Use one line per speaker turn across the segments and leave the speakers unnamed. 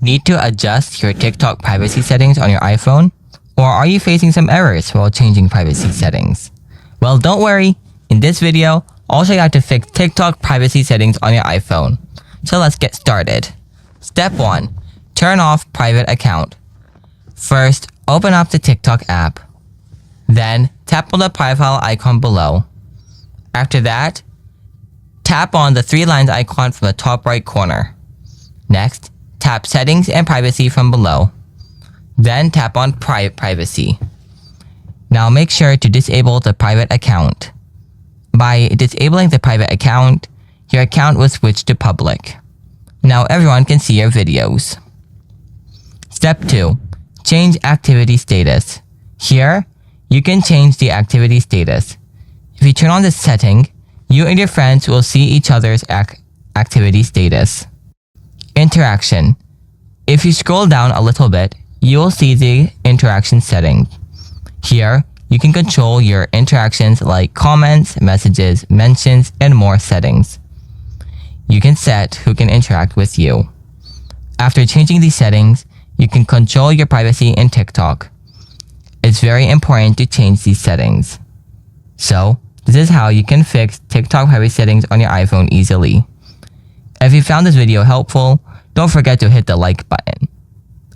Need to adjust your TikTok privacy settings on your iPhone? Or are you facing some errors while changing privacy settings? Well, don't worry. In this video, I'll show you how to fix TikTok privacy settings on your iPhone. So let's get started. Step 1. Turn off private account. First, open up the TikTok app. Then, tap on the profile icon below. After that, tap on the 3 lines icon from the top right corner. Next, tap Settings and Privacy from below. Then tap on Privacy. Now make sure to disable the private account. By disabling the private account, your account will switch to public. Now everyone can see your videos. Step 2. Change activity status. Here, you can change the activity status. If you turn on this setting, you and your friends will see each other's activity status. Interaction. If you scroll down a little bit, you will see the interaction setting. Here, you can control your interactions like comments, messages, mentions, and more settings. You can set who can interact with you. After changing these settings, you can control your privacy in TikTok. It's very important to change these settings. So, this is how you can fix TikTok privacy settings on your iPhone easily. If you found this video helpful, don't forget to hit the like button.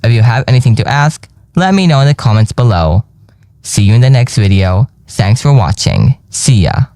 If you have anything to ask, let me know in the comments below. See you in the next video. Thanks for watching. See ya.